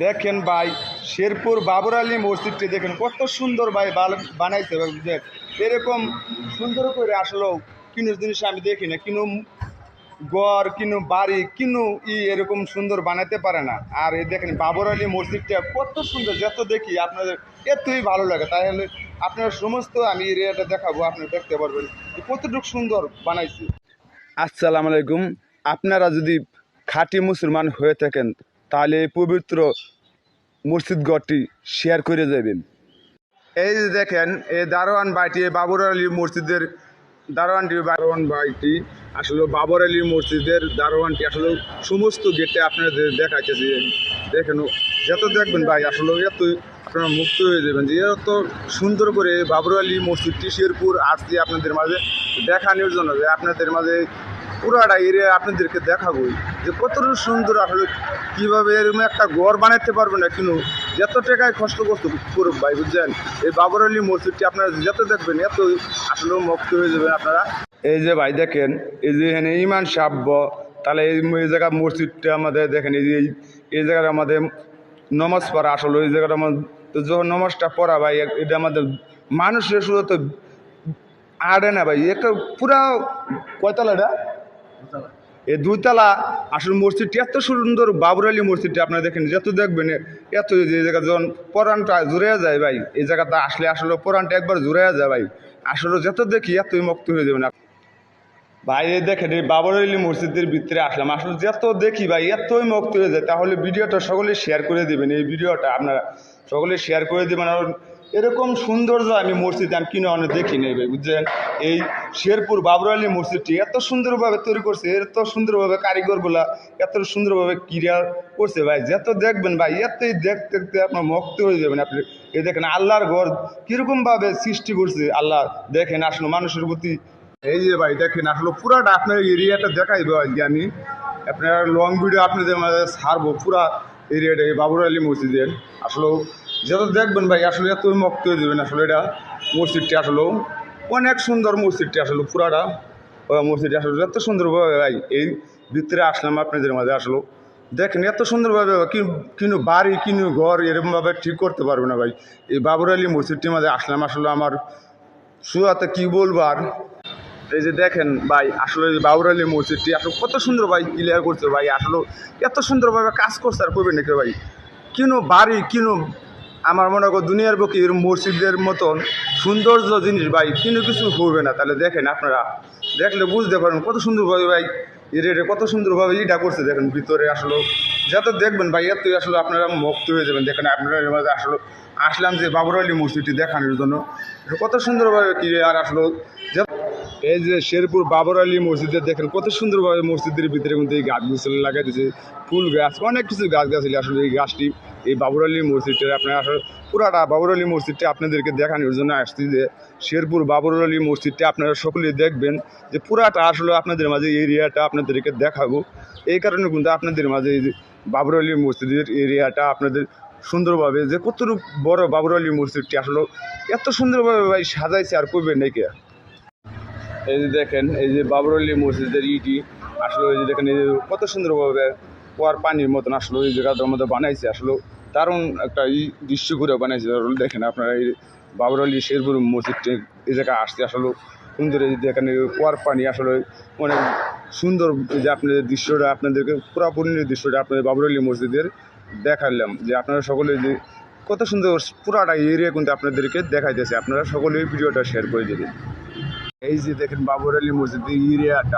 দেখেন ভাই, শেরপুর বাবর আলী মসজিদটি দেখেন কত সুন্দর ভাই বানাইছে যে এরকম সুন্দর করে আসলেও কিনো জিনিস আমি দেখি না, কিনো গড় কিনো বাড়ি কিনো এরকম সুন্দর বানাতে পারে না। আর এই দেখেন বাবর আলী মসজিদটা কত সুন্দর, যত দেখি আপনাদের এতই ভালো লাগে। তাহলে আপনার সমস্ত আমি এরিয়াটা দেখাবো, আপনি দেখতে পারবেন যে কতটুকু সুন্দর বানাইছি। আসসালামু আলাইকুম। আপনারা যদি খাঁটি মুসলমান হয়ে থাকেন তাহলে এই পবিত্র মসজিদ ঘরটি শেয়ার করে যাবেন। এই যে দেখেন এই দারোয়ান বাড়িটি বাবর আলী মসজিদের দারোয়ান বাড়িটি আসলে বাবর আলী মসজিদের দারোয়ানটি আসলে সমস্ত গেটে আপনাদের দেখাইতেছি। দেখেন যত দেখবেন ভাই আসলে এত আপনারা মুক্ত হয়ে যাবেন যে এত সুন্দর করে বাবর আলী মসজিদটি শেরপুর আসছি আপনাদের মাঝে দেখানোর জন্য, যে আপনাদের মাঝে পুরাটা এরিয়া আপনাদেরকে দেখাবোই যে কতটা সুন্দর আসলে কীভাবে এরকম একটা ঘর বানাতে পারবে না কিন্তু যত টাকায় কষ্ট করুক ভাই, বুঝছেন। এই বাবর আলী মসজিদটি আপনারা যত দেখবেন এত আসলে মুক্ত হয়ে যাবেন আপনারা। এই যে ভাই দেখেন এই যে এখানে ইমান সাব্য, তাহলে এই জায়গা মসজিদটা আমাদের দেখেন এই জায়গায় আমাদের নমাজ পড়া আসলে ওই জায়গাটা আমাদের যখন নমাজটা পড়া ভাই এটা আমাদের মানুষের শুধু তো আড়ে না ভাই, একটা পুরা কয়তলা এটা এই দুইতলা আসলে মসজিদটি এত সুন্দর বাবর আলী মসজিদটি আপনারা দেখেন যত দেখবেন এত যে জায়গা যখন পরানটা জুড়ে যায় ভাই, এই জায়গাটা আসলে আসলে পরানটা একবার জুড়ে যায় ভাই, আসলে যত দেখি এতই মুক্ত হয়ে যাবে না ভাই। এই দেখেন এই বাবর আলী মসজিদের ভিতরে আসলাম, আসলে যত দেখি ভাই এতই মুক্ত হয়ে যায়। তাহলে ভিডিওটা সকলে শেয়ার করে দেবেন, এই ভিডিওটা আপনারা সকলে শেয়ার করে দেবেন। আর এরকম সৌন্দর্য আমি মসজিদে আমি কিনে অনেক দেখি নেই ভাই, বুঝছেন। এই শেরপুর বাবর আলী মসজিদটি এত সুন্দরভাবে তৈরি করছে, এত সুন্দরভাবে কারিগরগুলা এত সুন্দরভাবে ক্রিয়া করছে ভাই, যত দেখবেন ভাই এতই দেখতে দেখতে আপনার মুক্ত হয়ে যাবেন আপনি। এই দেখেন আল্লাহর ঘর কীরকমভাবে সৃষ্টি করছে আল্লাহ, দেখেন আসলে মানুষের প্রতি। এই যে ভাই দেখেন আসলে পুরাটা আপনার এরিয়াটা দেখাইবো আজকে আমি, আপনার লং ভিডিও আপনাদের মাঝে ছাড়বো পুরা এরিয়াটা এই বাবর আলী মসজিদের। আসলে যত দেখবেন ভাই আসলে এত মুক্ত হয়ে যাবেন। আসলে এটা মসজিদটি আসলেও অনেক সুন্দর, মসজিদটি আসলে পুরাটা মসজিদটি আসলে এত সুন্দরভাবে ভাই এই ভিতরে আসলাম আপনাদের মাঝে। আসলে দেখেন এত সুন্দরভাবে কিনো বাড়ি কিনো ঘর এরকমভাবে ঠিক করতে পারবে না ভাই। এই বাবর আলী মসজিদটির মাঝে আসলাম, আসলে আমার শুরুতে কী বলবো আর। এই যে দেখেন ভাই আসলে বাবর আলী মসজিদটি আসলে কত সুন্দর ভাই ক্লিয়ার করছে ভাই, আসলে এত সুন্দরভাবে কাজ করছে আর করবেন নাকি ভাই। কিনো বাড়ি কিনো আমার মনে করো দুনিয়ার পক্ষে এরকম মসজিদের মতন সৌন্দর্য জিনিস ভাই কিনো কিছু করবে না। তাহলে দেখেন আপনারা দেখলে বুঝতে পারেন কত সুন্দরভাবে ভাই এরিয়াটা কত সুন্দরভাবে ইটা করছে। দেখেন ভিতরে আসলে যত দেখবেন ভাই এতই আসলে আপনারা মুক্ত হয়ে যাবেন। দেখেন আপনারা মাঝে আসলে আসলাম যে বাবর আলী মসজিদটি দেখানোর জন্য, কত সুন্দরভাবে ক্লিয়ার আসলে। এই যে শেরপুর বাবর আলী মসজিদে দেখেন কত সুন্দরভাবে মসজিদের ভিতরে কিন্তু এই গাছগুলো লাগাই দিয়েছে, ফুল গাছ অনেক কিছু গাছ গাছালি। আসলে এই গাছটি এই বাবর আলী মসজিদটা আপনার আসলে পুরাটা বাবর আলী মসজিদটা আপনাদেরকে দেখানোর জন্য আসছি যে শেরপুর বাবর আলী মসজিদটা আপনারা সকলেই দেখবেন যে পুরাটা আসলে আপনাদের মাঝে এরিয়াটা আপনাদেরকে দেখাবো। এই কারণে কিন্তু আপনাদের মাঝে এই যে বাবর আলী মসজিদের এরিয়াটা আপনাদের সুন্দরভাবে যে কতটুকু বড় বাবর আলী মসজিদটি আসলে এত সুন্দরভাবে ভাই সাজাইছে আর করবেন নাকি। এই যে দেখেন এই যে বাবর আলী মসজিদের ইটি আসলে এই যে দেখেন এই যে কত সুন্দরভাবে কুয়ার পানির মতন আসলে এই জায়গাটার মধ্যে বানাইছে, আসলে দারুণ একটা দৃশ্য করে বানাইছে। দেখেন আপনারা এই বাবর আলী শেরপুর মসজিদটি এই জায়গায় আসছে আসলে সুন্দর। এই যে দেখেন কুয়ার পানি আসলে অনেক সুন্দর। যে আপনাদের দৃশ্যটা আপনাদেরকে পুরাপুরি দৃশ্যটা আপনাদের বাবর আলী মসজিদের দেখালাম যে আপনারা সকলে যে কত সুন্দর পুরাটা এরিয়া কিন্তু আপনাদেরকে দেখাইতেছে। আপনারা সকলেই ভিডিওটা শেয়ার করে দেবেন। এই যে দেখেন বাবর আলী মসজিদের এরিয়াটা